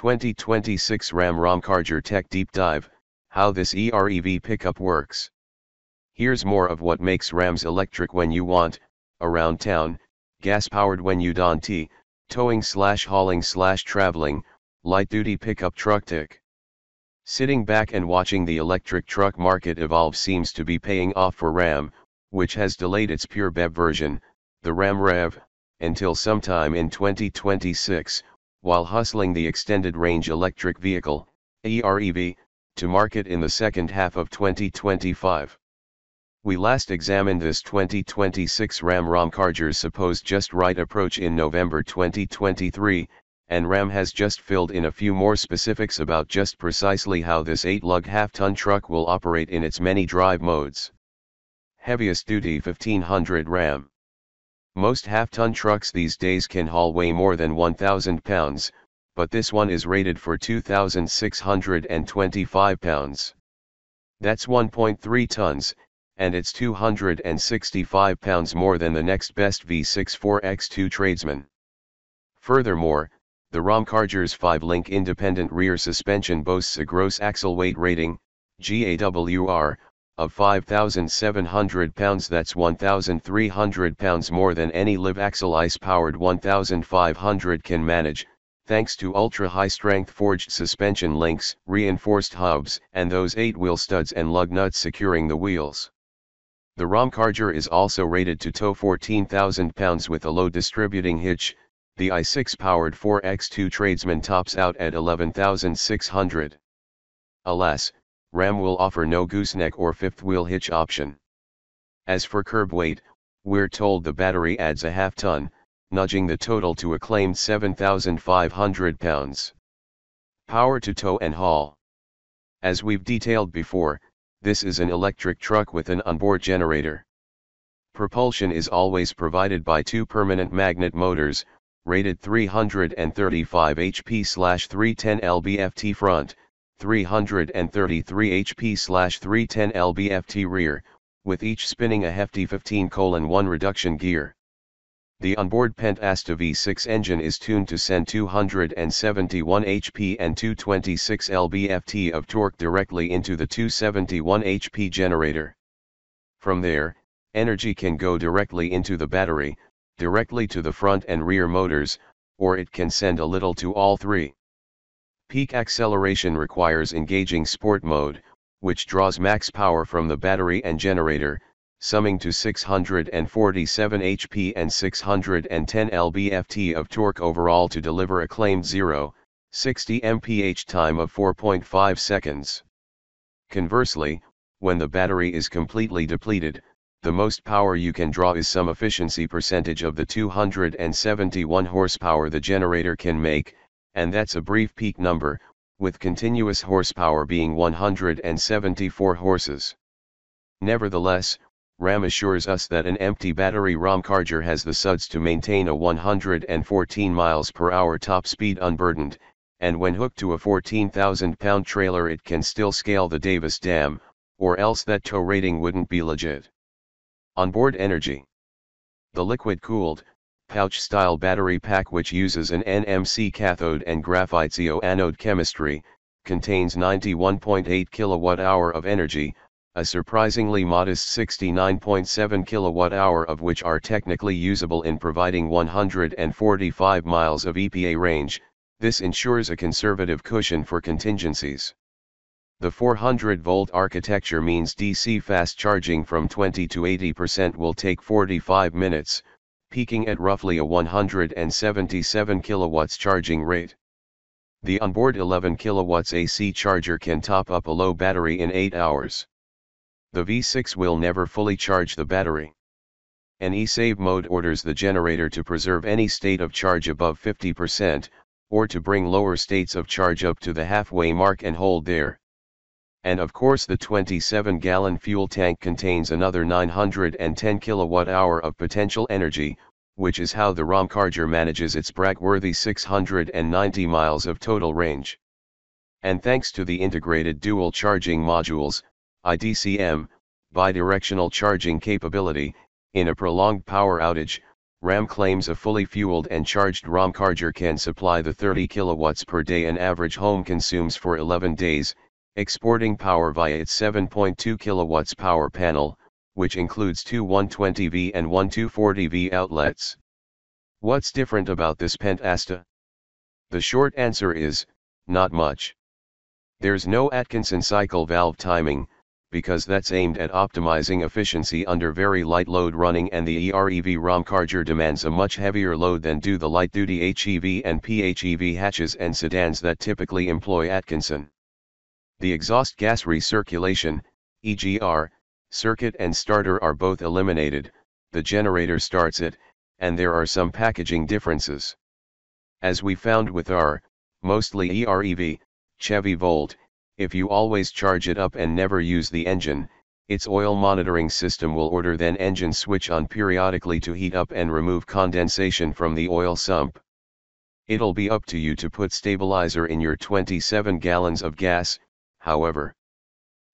2026 RAM Charger Tech Deep Dive, how this EREV pickup works. Here's more of what makes Rams electric when you want, around town, gas-powered when you don't, towing/hauling/traveling, light-duty pickup truck tech. Sitting back and watching the electric truck market evolve seems to be paying off for Ram, which has delayed its pure BEV version, the Ram REV, until sometime in 2026, while hustling the extended range electric vehicle, EREV, to market in the second half of 2025. We last examined this 2026 Ram Charger's supposed just right approach in November 2023, and Ram has just filled in a few more specifics about just precisely how this 8-lug half-ton truck will operate in its many drive modes. Heaviest duty 1500 Ram. Most half-ton trucks these days can haul way more than 1,000 pounds, but this one is rated for 2,625 pounds. That's 1.3 tons, and it's 265 pounds more than the next best V6 4x2 tradesman. Furthermore, the Ram Charger's 5-link independent rear suspension boasts a gross axle weight rating, GAWR, of 5,700 pounds. That's 1,300 pounds more than any live axle ICE-powered 1,500 can manage, thanks to ultra-high-strength forged suspension links, reinforced hubs, and those 8-wheel studs and lug nuts securing the wheels. The Ram Charger is also rated to tow 14,000 pounds with a load distributing hitch. The i6-powered 4x2 tradesman tops out at 11,600. Alas, Ram will offer no gooseneck or fifth-wheel hitch option. As for curb weight, we're told the battery adds a half-ton, nudging the total to a claimed 7,500 pounds. Power to tow and haul. As we've detailed before, this is an electric truck with an onboard generator. Propulsion is always provided by two permanent magnet motors, rated 335 HP/310 lb-ft front, 333 HP/310 lb-ft rear, with each spinning a hefty 15:1 reduction gear. The onboard Pentasta V6 engine is tuned to send 271 HP and 226 lb-ft of torque directly into the 271 HP generator. From there, energy can go directly into the battery, directly to the front and rear motors, or it can send a little to all three. Peak acceleration requires engaging sport mode, which draws max power from the battery and generator, summing to 647 HP and 610 lb-ft of torque overall to deliver a claimed 0-60 mph time of 4.5 seconds. Conversely, when the battery is completely depleted, the most power you can draw is some efficiency percentage of the 271 horsepower the generator can make, and that's a brief peak number, with continuous horsepower being 174 horses. Nevertheless, Ram assures us that an empty battery Ram Charger has the suds to maintain a 114 miles per hour top speed unburdened, and when hooked to a 14,000-pound trailer it can still scale the Davis Dam, or else that tow rating wouldn't be legit. Onboard energy. The liquid-cooled, pouch-style battery pack, which uses an NMC cathode and graphite CO anode chemistry, contains 91.8 kWh of energy, a surprisingly modest 69.7 kWh of which are technically usable in providing 145 miles of EPA range. This ensures a conservative cushion for contingencies. The 400-volt architecture means DC fast charging from 20 to 80% will take 45 minutes, peaking at roughly a 177 kilowatts charging rate. The onboard 11 kilowatts AC charger can top up a low battery in 8 hours. The V6 will never fully charge the battery. An e-save mode orders the generator to preserve any state of charge above 50%, or to bring lower states of charge up to the halfway mark and hold there. And of course the 27-gallon fuel tank contains another 910 kilowatt-hour of potential energy, which is how the Ram Charger manages its brag-worthy 690 miles of total range. And thanks to the integrated dual charging modules, IDCM, bidirectional charging capability, in a prolonged power outage, Ram claims a fully fueled and charged ram charger can supply the 30 kilowatts per day an average home consumes for 11 days, exporting power via its 7.2 kilowatts power panel, which includes two 120V and one 240V outlets. What's different about this Pentasta? The short answer is, not much. There's no Atkinson cycle valve timing, because that's aimed at optimizing efficiency under very light load running, and the EREV ram charger demands a much heavier load than do the light-duty HEV and PHEV hatches and sedans that typically employ Atkinson. The exhaust gas recirculation, EGR, circuit and starter are both eliminated, the generator starts it, and there are some packaging differences. As we found with our, mostly EREV, Chevy Volt, if you always charge it up and never use the engine, its oil monitoring system will order then engine switch on periodically to heat up and remove condensation from the oil sump. It'll be up to you to put stabilizer in your 27 gallons of gas, however.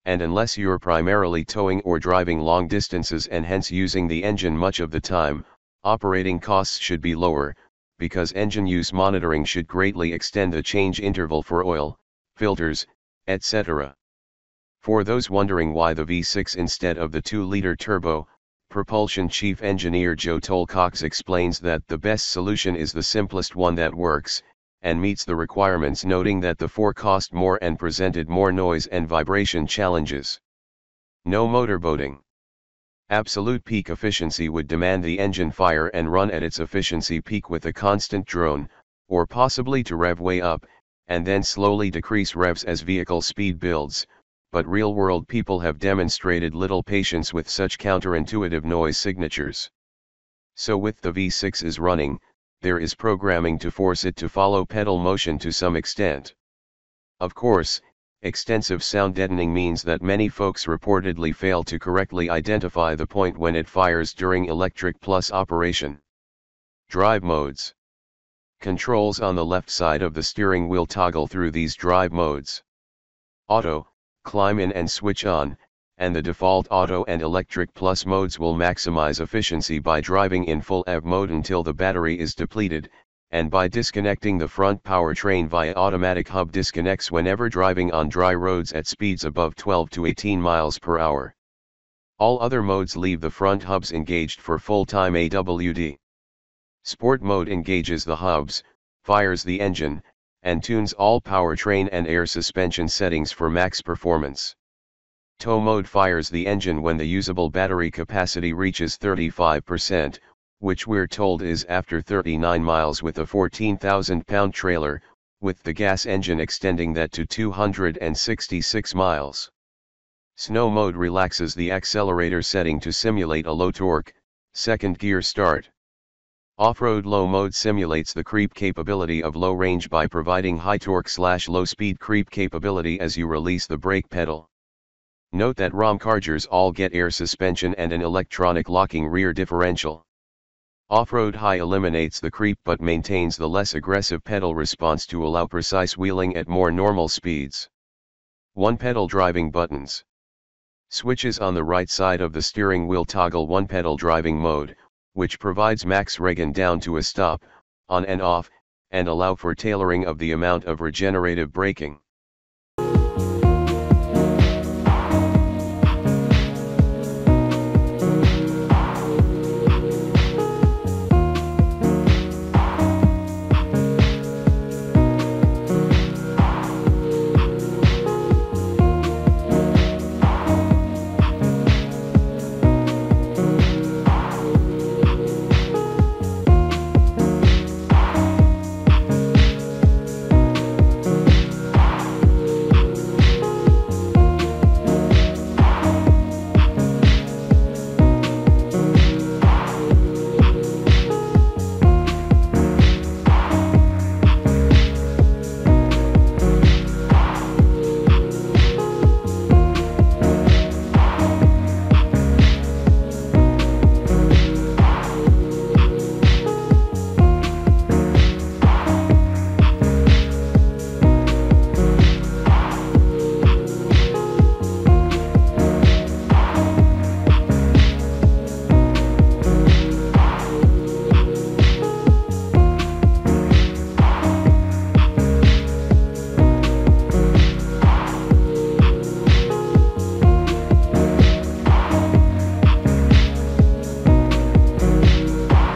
And unless you're primarily towing or driving long distances and hence using the engine much of the time, operating costs should be lower, because engine use monitoring should greatly extend the change interval for oil, filters, etc. For those wondering why the V6 instead of the 2-liter turbo, propulsion chief engineer Joe Tolcox explains that the best solution is the simplest one that works, and meets the requirements, noting that the 4 cost more and presented more noise and vibration challenges. No motorboating. Absolute peak efficiency would demand the engine fire and run at its efficiency peak with a constant drone, or possibly to rev way up, and then slowly decrease revs as vehicle speed builds, but real-world people have demonstrated little patience with such counterintuitive noise signatures. So with the V6's running, there is programming to force it to follow pedal motion to some extent. Of course, extensive sound deadening means that many folks reportedly fail to correctly identify the point when it fires during electric plus operation. Drive modes. Controls on the left side of the steering wheel toggle through these drive modes. Auto, climb in and switch on, and the default auto and electric plus modes will maximize efficiency by driving in full EV mode until the battery is depleted, and by disconnecting the front powertrain via automatic hub disconnects whenever driving on dry roads at speeds above 12 to 18 miles per hour. All other modes leave the front hubs engaged for full-time AWD. Sport mode engages the hubs, fires the engine, and tunes all powertrain and air suspension settings for max performance. Tow mode fires the engine when the usable battery capacity reaches 35%, which we're told is after 39 miles with a 14,000-pound trailer, with the gas engine extending that to 266 miles. Snow mode relaxes the accelerator setting to simulate a low torque, second gear start. Off-road low mode simulates the creep capability of low range by providing high torque/low speed creep capability as you release the brake pedal. Note that ram chargers all get air suspension and an electronic locking rear differential. Off-road high eliminates the creep but maintains the less aggressive pedal response to allow precise wheeling at more normal speeds. 1 pedal driving buttons. Switches on the right side of the steering wheel toggle 1 pedal driving mode, which provides max reg and down to a stop, on and off, and allow for tailoring of the amount of regenerative braking.